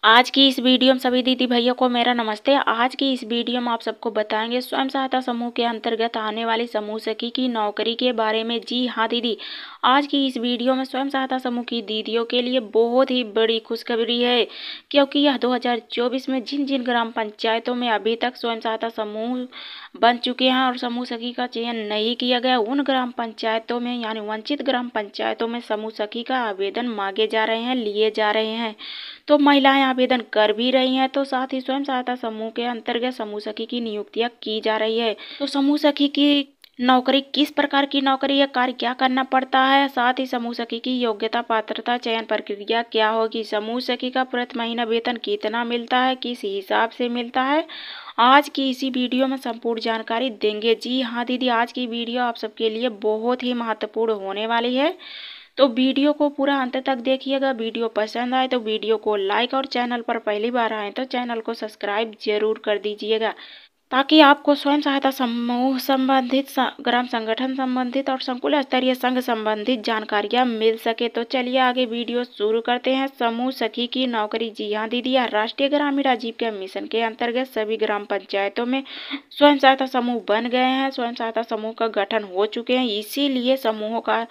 आज की इस वीडियो में सभी दीदी भैया को मेरा नमस्ते। आज की इस वीडियो में आप सबको बताएंगे स्वयं सहायता समूह के अंतर्गत आने वाली समूह सखी की नौकरी के बारे में। जी हाँ दीदी, आज की इस वीडियो में स्वयं सहायता समूह की दीदियों के लिए बहुत ही बड़ी खुशखबरी है, क्योंकि यह 2024 में जिन जिन ग्राम पंचायतों में अभी तक स्वयं सहायता समूह बन चुके हैं और समूह सखी का चयन नहीं किया गया, उन ग्राम पंचायतों में यानी वंचित ग्राम पंचायतों में समूह सखी का आवेदन मांगे जा रहे हैं, लिए जा रहे हैं। तो महिलाएं आवेदन कर भी रही हैं, तो साथ ही स्वयं सहायता समूह के अंतर्गत समूह सखी की नियुक्तियां की जा रही है। तो समूह सखी की नौकरी किस प्रकार की नौकरी है, कार्य क्या करना पड़ता है, साथ ही समूह सखी की योग्यता, पात्रता, चयन प्रक्रिया क्या होगी, समूह सखी का प्रति महीना वेतन कितना मिलता है, किस हिसाब से मिलता है, आज की इसी वीडियो में संपूर्ण जानकारी देंगे। जी हाँ दीदी, आज की वीडियो आप सबके लिए बहुत ही महत्वपूर्ण होने वाली है, तो वीडियो को पूरा अंत तक देखिएगा। वीडियो पसंद आए तो वीडियो को लाइक और चैनल पर पहली बार आए तो चैनल को सब्सक्राइब जरूर कर दीजिएगा, ताकि आपको स्वयं सहायता समूह संबंधित, ग्राम संगठन संबंधित और संकुल स्तरीय संघ संबंधित जानकारियां मिल सके। तो चलिए आगे वीडियो शुरू करते हैं। समूह सखी की नौकरी। जी हाँ दीदी, यह राष्ट्रीय ग्रामीण आजीविका मिशन के अंतर्गत सभी ग्राम पंचायतों में स्वयं सहायता समूह बन गए हैं। स्वयं सहायता समूह का गठन हो चुके हैं, इसीलिए समूहों का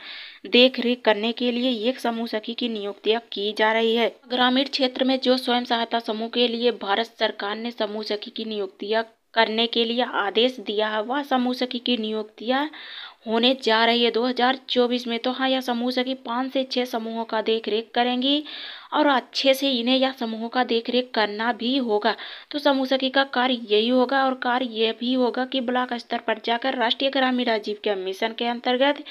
देख रेख करने के लिए एक समूह सखी की नियुक्तियां की जा रही है। ग्रामीण क्षेत्र में जो स्वयं सहायता समूह के लिए भारत सरकार ने समूह सखी की नियुक्तियां करने के लिए आदेश दिया है, वह समूह सखी की नियुक्तियां होने जा रही है 2024 में। तो हाँ, यह समूह सखी 5 से 6 समूहों का देख रेख करेंगी और अच्छे से इन्हें यह समूहों का देख रेख करना भी होगा। तो समूह सखी का कार्य यही होगा, और कार्य यह भी होगा कि ब्लॉक स्तर पर जाकर राष्ट्रीय ग्रामीण आजीविका मिशन के अंतर्गत,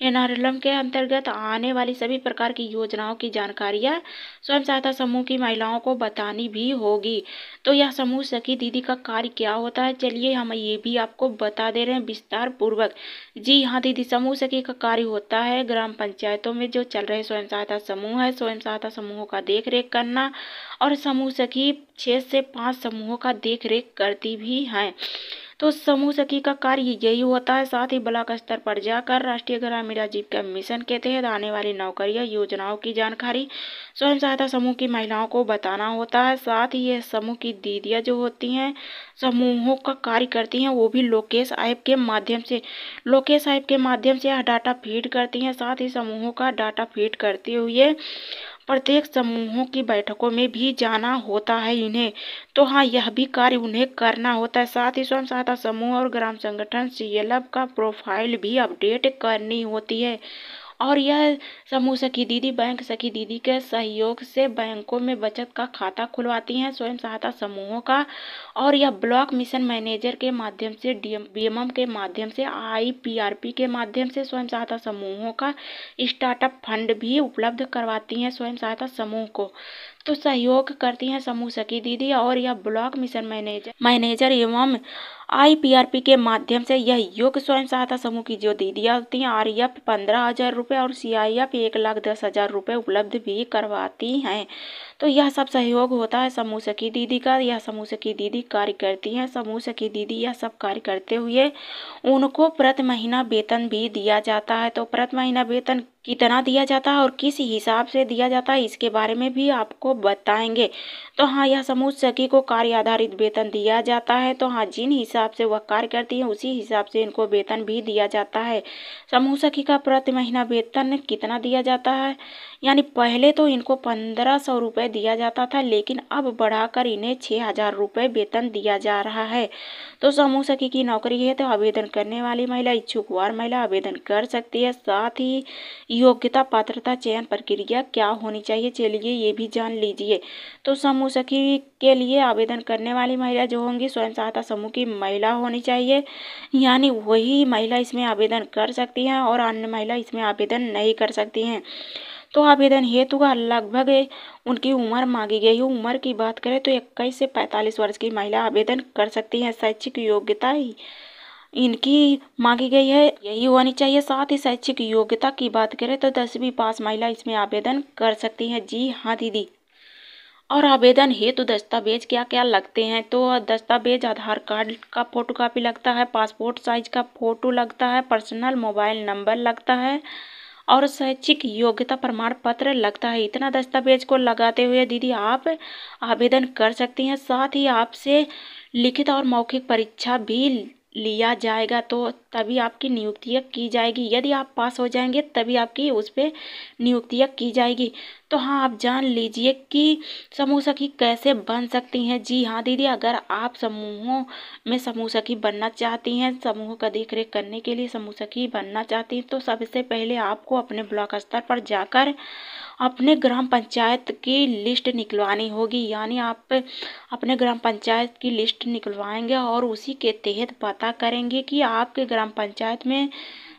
NRLM के अंतर्गत आने वाली सभी प्रकार की योजनाओं की जानकारियां स्वयं सहायता समूह की महिलाओं को बतानी भी होगी। तो यह समूह सखी दीदी का कार्य क्या होता है, चलिए हम ये भी आपको बता दे रहे हैं विस्तार पूर्वक। जी हाँ दीदी, समूह सखी का कार्य होता है ग्राम पंचायतों में जो चल रहे स्वयं सहायता समूह है, स्वयं सहायता समूहों का देख रेख करना, और समूह सखी 6 से 5 समूहों का देख रेख करती भी हैं। तो समूह सखी का कार्य यही होता है। साथ ही ब्लॉक स्तर पर जाकर राष्ट्रीय ग्रामीण आजीविका मिशन के तहत आने वाली नौकरियां, योजनाओं की जानकारी स्वयं सहायता समूह की महिलाओं को बताना होता है। साथ ही ये समूह की दीदियां जो होती हैं, समूहों का कार्य करती हैं, वो भी लोकेश ऐप के माध्यम से, यह डाटा फीड करती हैं। साथ ही समूहों का डाटा फीड करते हुए प्रत्येक समूहों की बैठकों में भी जाना होता है इन्हें। तो हाँ, यह भी कार्य उन्हें करना होता है। साथ ही स्वयं सहायता समूह और ग्राम संगठन CLF का प्रोफाइल भी अपडेट करनी होती है। और यह समूह सखी दीदी बैंक सखी दीदी के सहयोग से बैंकों में बचत का खाता खुलवाती हैं स्वयं सहायता समूहों का, और यह ब्लॉक मिशन मैनेजर के माध्यम से, BMM के माध्यम से, IPRP के माध्यम से स्वयं सहायता समूहों का स्टार्टअप फंड भी उपलब्ध करवाती हैं स्वयं सहायता समूह को। तो सहयोग करती हैं समूह सखी दीदी, और यह ब्लॉक मिशन मैनेजर एवं IPRP के माध्यम से यह योग्य स्वयं सहायता समूह की जो दीदियाँ होती हैं, REF 15,000 रुपये और CIF 1,10,000 रुपये उपलब्ध भी करवाती हैं। तो यह सब सहयोग होता है समूह सखी दीदी का। यह समूह सखी दीदी कार्य करती हैं। समूह सखी दीदी यह सब कार्य करते हुए उनको प्रति महीना वेतन भी दिया जाता है। तो प्रति महीना वेतन कितना दिया जाता है और किस हिसाब से दिया जाता है, इसके बारे में भी आपको बताएंगे। तो हाँ, यह समूह सखी को कार्य आधारित वेतन दिया जाता है। तो हाँ, जिन हिसाब से वह कार्य करती है उसी हिसाब से इनको वेतन भी दिया जाता है। समूह सखी का प्रति महीना वेतन कितना दिया जाता है, यानी पहले तो इनको 1,500 रुपये दिया जाता था, लेकिन अब बढ़ाकर इन्हें 6,000 रुपये वेतन दिया जा रहा है। तो समूह सखी की नौकरी है, तो आवेदन करने वाली महिला, इच्छुक वार महिला आवेदन कर सकती है। साथ ही योग्यता, पात्रता, चयन प्रक्रिया क्या होनी चाहिए, चलिए ये भी जान लीजिए। तो समूह सखी के लिए आवेदन करने वाली महिला जो होंगी, स्वयं सहायता समूह की महिला होनी चाहिए, यानी वही महिला इसमें आवेदन कर सकती हैं और अन्य महिला इसमें आवेदन नहीं कर सकती हैं। तो आवेदन हेतु का लगभग उनकी उम्र मांगी गई है। उम्र की बात करें तो 21 से 45 वर्ष की महिला आवेदन कर सकती है। शैक्षिक योग्यता इनकी मांगी गई है, यही होनी चाहिए। साथ ही शैक्षिक योग्यता की बात करें तो 10वीं पास महिला इसमें आवेदन कर सकती हैं। जी हाँ दीदी, और आवेदन हेतु दस्तावेज क्या क्या लगते हैं, तो दस्तावेज आधार कार्ड का फोटोकॉपी लगता है, पासपोर्ट साइज का फोटो लगता है, पर्सनल मोबाइल नंबर लगता है, और शैक्षिक योग्यता प्रमाण पत्र लगता है। इतना दस्तावेज को लगाते हुए दीदी आप आवेदन कर सकती हैं। साथ ही आपसे लिखित और मौखिक परीक्षा भी लिया जाएगा, तो तभी आपकी नियुक्तियाँ की जाएगी। यदि आप पास हो जाएंगे तभी आपकी उस पर नियुक्तियाँ की जाएगी। तो हाँ, आप जान लीजिए कि समूह सखी कैसे बन सकती हैं। जी हाँ दीदी, अगर आप समूहों में समूह सखी बनना चाहती हैं, समूह का देख रेख करने के लिए समूह सखी बनना चाहती हैं, तो सबसे पहले आपको अपने ब्लॉक स्तर पर जाकर अपने ग्राम पंचायत की लिस्ट निकलवानी होगी। यानी आप अपने ग्राम पंचायत की लिस्ट निकलवाएंगे और उसी के तहत पता करेंगे कि आपके ग्राम पंचायत में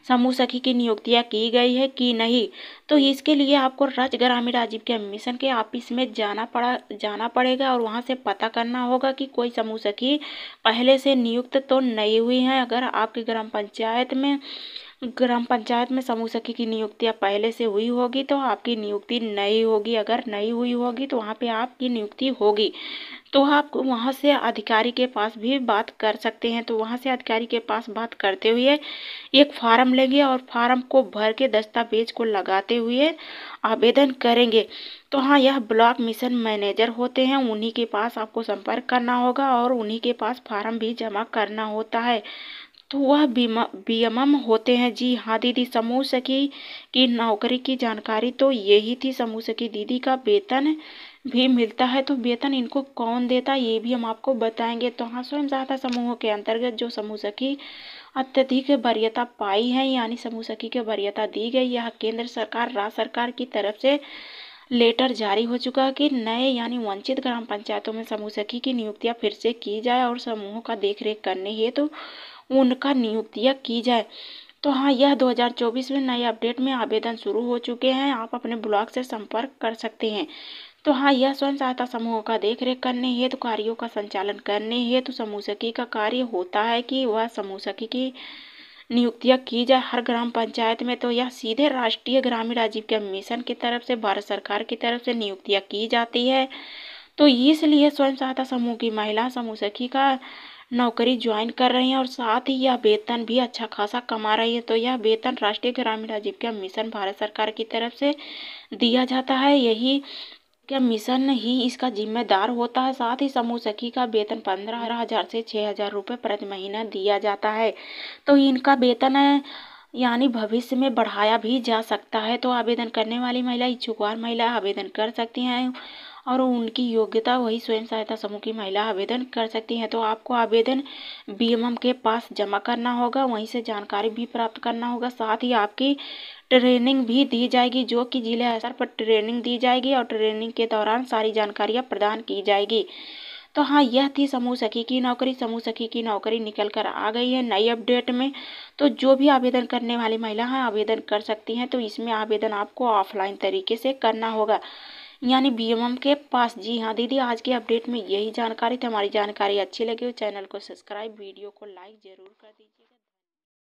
समूह सखी की नियुक्तियाँ की गई है कि नहीं। तो इसके लिए आपको राज्य ग्रामीण आजीविका मिशन के ऑफिस में जाना पड़ेगा और वहाँ से पता करना होगा कि कोई समूह सखी पहले से नियुक्त तो नहीं हुई है। अगर आपके ग्राम पंचायत में समूह सखी की नियुक्तियाँ पहले से हुई होगी तो आपकी नियुक्ति नहीं होगी। अगर नहीं हुई होगी तो वहाँ पे आपकी नियुक्ति होगी। तो आप वहाँ से अधिकारी के पास भी बात कर सकते हैं। तो वहाँ से अधिकारी के पास बात करते हुए एक फार्म लेंगे और फार्म को भर के दस्तावेज को लगाते हुए आवेदन करेंगे। तो हाँ, यह ब्लॉक मिशन मैनेजर होते हैं, उन्हीं के पास आपको संपर्क करना होगा और उन्हीं के पास फार्म भी जमा करना होता है। तो वह बीएमएम होते हैं। जी हाँ दीदी, समूह सखी की नौकरी की जानकारी तो यही थी। समूह सखी दीदी का वेतन भी मिलता है, तो वेतन इनको कौन देता है ये भी हम आपको बताएंगे। तो हाँ, स्वयं सहायता समूहों के अंतर्गत जो समूह सखी अत्यधिक वरीयता पाई है, यानी समूह सखी के वरीयता दी गई, यह केंद्र सरकार राज्य सरकार की तरफ से लेटर जारी हो चुका है कि नए यानी वंचित ग्राम पंचायतों में समूह सखी की नियुक्तियां फिर से की जाए और समूहों का देखरेख करने हेतु उनका नियुक्तियां की जाए। तो हाँ, यह 2024 में नए अपडेट में आवेदन शुरू हो चुके हैं। आप अपने ब्लॉक से संपर्क कर सकते हैं। तो हाँ, यह स्वयं सहायता समूहों का देखरेख करने हेतु कार्यों का संचालन करने हेतु समूह सखी का कार्य होता है कि वह समूह सखी की नियुक्तियां की जाए हर ग्राम पंचायत में। तो यह सीधे राष्ट्रीय ग्रामीण आजीविका मिशन की तरफ से, भारत सरकार की तरफ से नियुक्तियां की जाती है। तो इसलिए स्वयं सहायता समूह की महिला समूह सखी का नौकरी ज्वाइन कर रही हैं और साथ ही यह वेतन भी अच्छा खासा कमा रही है। तो यह वेतन राष्ट्रीय ग्रामीण आजीविका मिशन भारत सरकार की तरफ से दिया जाता है। यही क्या मिशन ही इसका जिम्मेदार होता है। साथ ही समूह सखी का वेतन 15,000 से 6,000 रुपये प्रति महीना दिया जाता है। तो इनका वेतन यानी भविष्य में बढ़ाया भी जा सकता है। तो आवेदन करने वाली महिला, इच्छुकवार महिला आवेदन कर सकती हैं और उनकी योग्यता वही स्वयं सहायता समूह की महिला आवेदन कर सकती हैं। तो आपको आवेदन बीएमएम के पास जमा करना होगा, वहीं से जानकारी भी प्राप्त करना होगा। साथ ही आपकी ट्रेनिंग भी दी जाएगी, जो कि जिले स्तर पर ट्रेनिंग दी जाएगी और ट्रेनिंग के दौरान सारी जानकारियाँ प्रदान की जाएगी। तो हाँ, यह थी समूह सखी की नौकरी। समूह सखी की नौकरी निकल कर आ गई है नई अपडेट में। तो जो भी आवेदन करने वाली महिला हैं आवेदन कर सकती हैं। तो इसमें आवेदन आपको ऑफलाइन तरीके से करना होगा, यानी बीएमएम के पास। जी हाँ दीदी, आज की अपडेट में यही जानकारी थी। हमारी जानकारी अच्छी लगी हो चैनल को सब्सक्राइब, वीडियो को लाइक जरूर कर दीजिए।